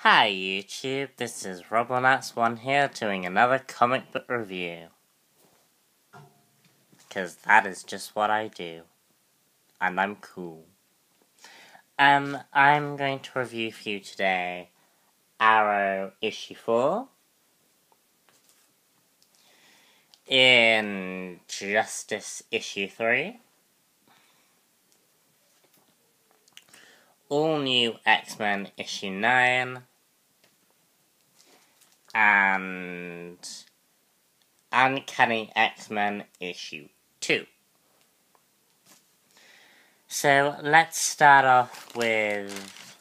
Hi YouTube, this is Robonax1 here doing another comic book review. Because that is just what I do. And I'm cool. I'm going to review for you today Arrow issue 4. Injustice issue 3. All New X-Men issue 9. And Uncanny X-Men issue 2. So let's start off with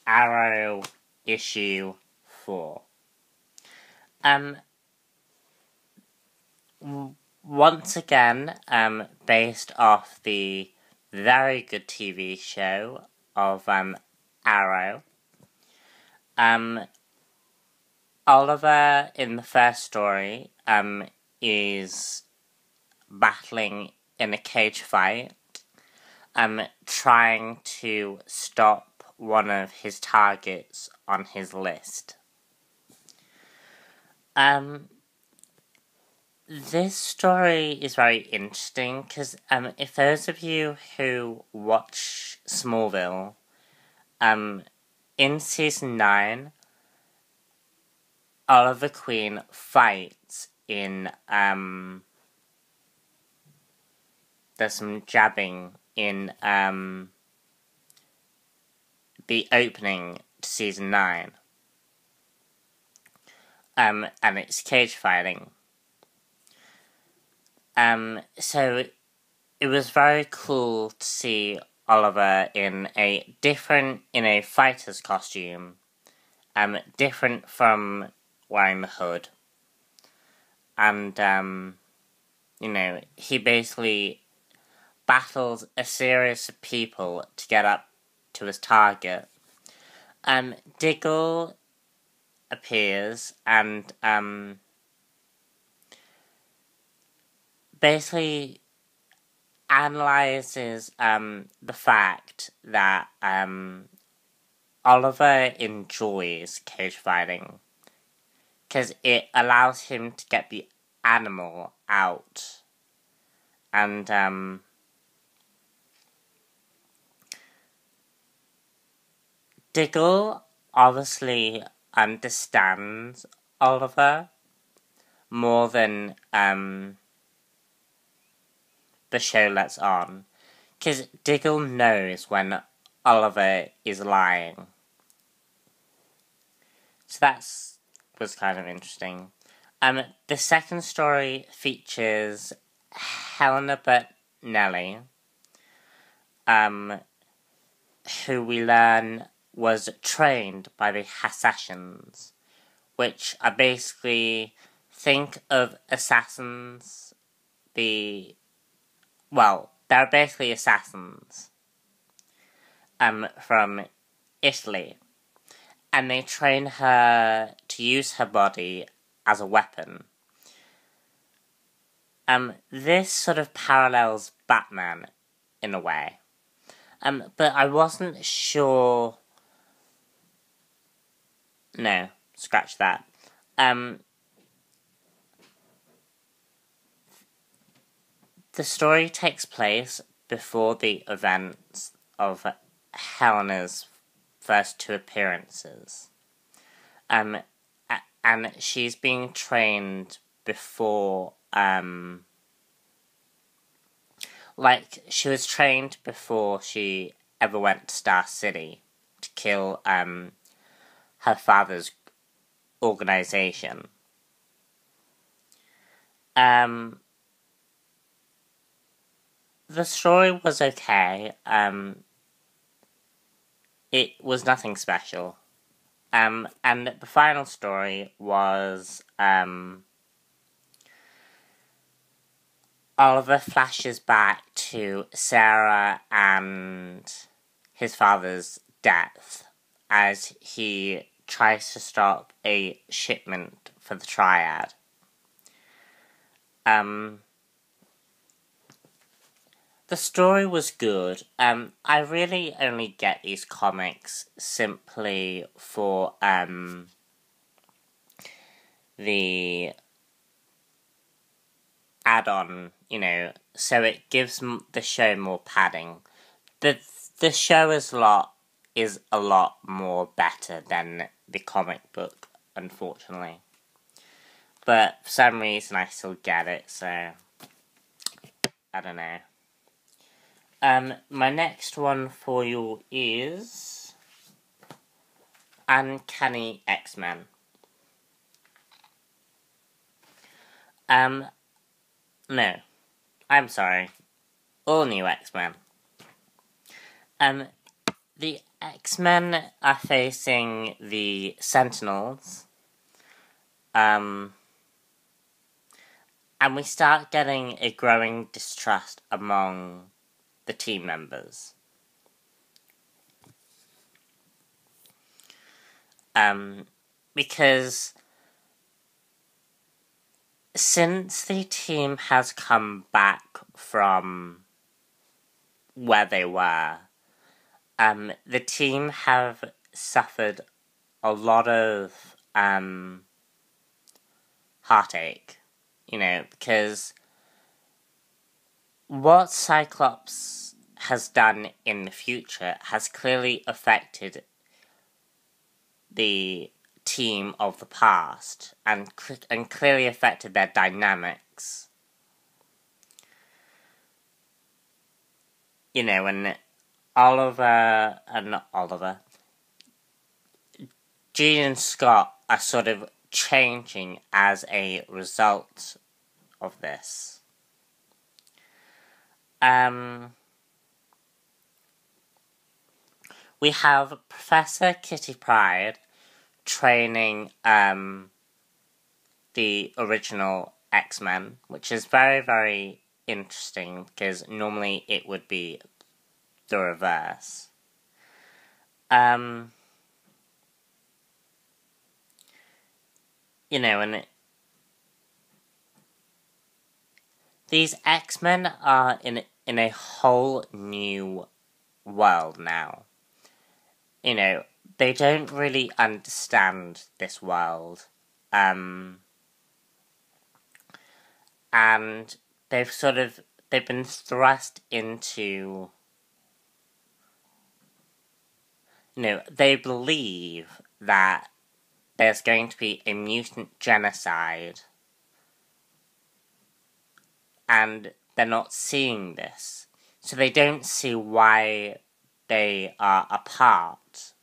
Arrow issue 4. Once again, based off the very good TV show of Arrow. Oliver in the first story is battling in a cage fight, trying to stop one of his targets on his list. This story is very interesting because if those of you who watch Smallville, in season 9, Oliver Queen fights in there's some jabbing in the opening to season 9, and it's cage fighting. So it was very cool to see Oliver in a fighter's costume, different from wearing the hood. And, he basically battles a series of people to get up to his target. Diggle appears and, basically analyzes the fact that Oliver enjoys cage fighting because it allows him to get the animal out, and Diggle obviously understands Oliver more than the show lets on, because Diggle knows when Oliver is lying. So that was kind of interesting. The second story features Helena Bertinelli, who we learn was trained by the Assassins, which are basically, think of assassins, they're basically assassins from Italy, and they train her to use her body as a weapon. This sort of parallels Batman in a way, but I wasn't sure. No, scratch that. The story takes place before the events of Helena's first 2 appearances. And she's being trained before, she was trained before she ever went to Star City to kill, her father's organization. The story was okay. It was nothing special. And the final story was, Oliver flashes back to Sarah and his father's death as he tries to stop a shipment for the Triad. The story was good. I really only get these comics simply for the add-on, so it gives the show more padding. The show is a lot more better than the comic book, unfortunately. But for some reason I still get it, so I don't know. My next one for you is Uncanny X-Men. No. I'm sorry. All New X-Men. The X-Men are facing the Sentinels. And we start getting a growing distrust among the team members. Because since the team has come back from where they were, the team have suffered a lot of heartache, because what Cyclops has done in the future has clearly affected the team of the past and clearly affected their dynamics. When Jean and Scott are sort of changing as a result of this. We have Professor Kitty Pryde training the original X-Men, which is very, very interesting because normally it would be the reverse. And these X-Men are in a whole new world now. They don't really understand this world. And they've been thrust into, they believe that there's going to be a mutant genocide, and they're not seeing this. So they don't see why they are a part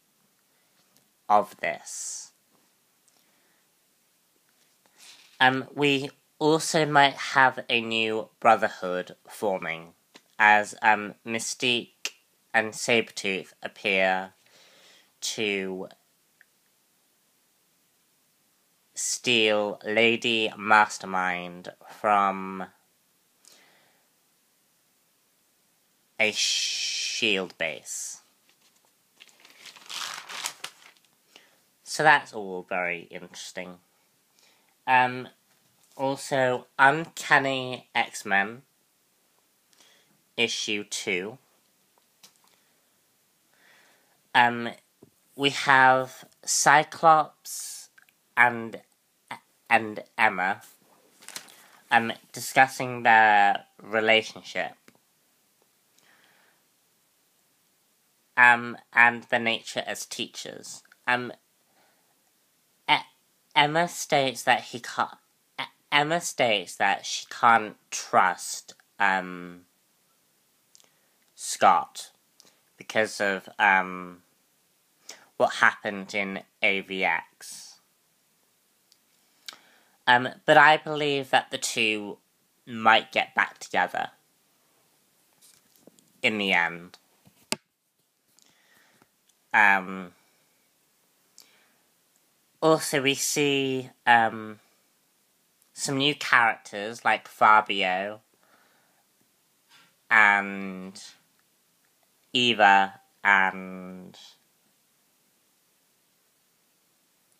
of this. We also might have a new brotherhood forming as Mystique and Sabretooth appear to steal Lady Mastermind from a SHIELD base. So that's all very interesting. Also, Uncanny X-Men, issue 2. We have Cyclops and Emma discussing their relationship and their nature as teachers. Emma states that she can't trust Scott because of what happened in AVX. But I believe that the two might get back together in the end. Also, we see some new characters like Fabio and Eva and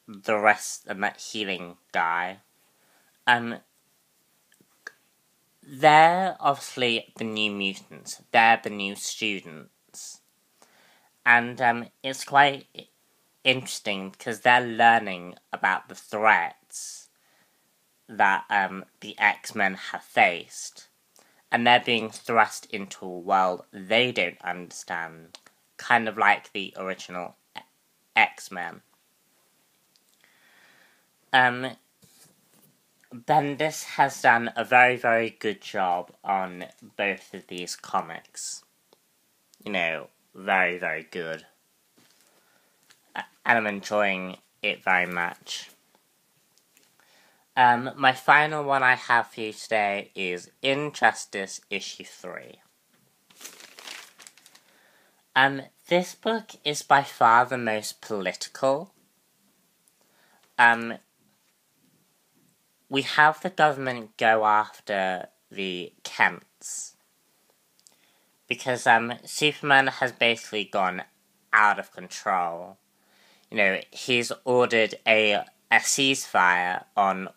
the rest and that healing guy. they're obviously the New Mutants. They're the new students. And it's quite interesting because they're learning about the threats that the X-Men have faced. And they're being thrust into a world they don't understand. Kind of like the original X-Men. Bendis has done a very, very good job on both of these comics. Very, very good. And I'm enjoying it very much. My final one I have for you today is Injustice issue 3. This book is by far the most political. We have the government go after the Kents. Because Superman has basically gone out of control. He's ordered a ceasefire on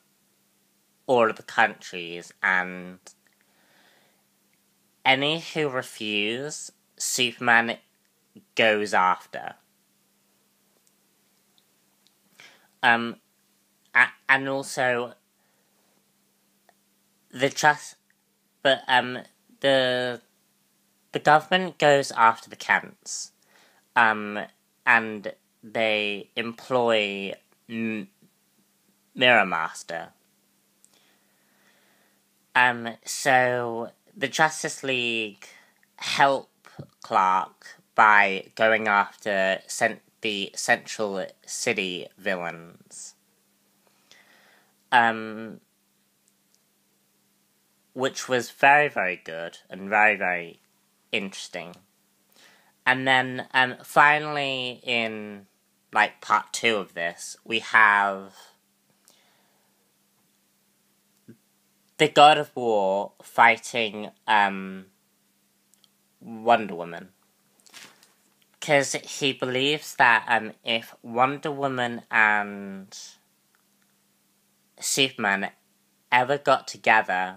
all of the countries, and any who refuse, Superman goes after. And also the government goes after the Kents, and they employ Mirror Master. So the Justice League help Clark by going after the Central City villains. Which was very, very good and very, very interesting. And then finally in part 2 of this, we have the God of War fighting Wonder Woman. Because he believes that if Wonder Woman and Superman ever got together,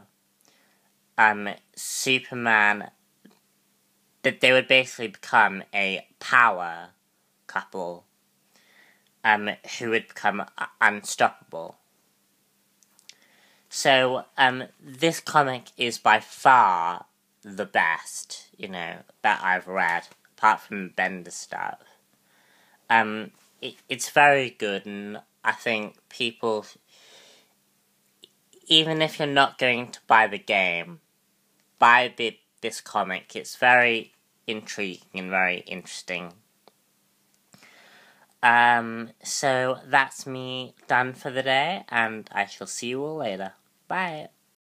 Superman, that they would basically become a power couple who would become unstoppable. So, this comic is by far the best, that I've read, apart from Bender stuff. It's very good, and I think people, even if you're not going to buy the game, buy this comic. It's very intriguing and very interesting. So that's me done for the day, and I shall see you all later. Bye.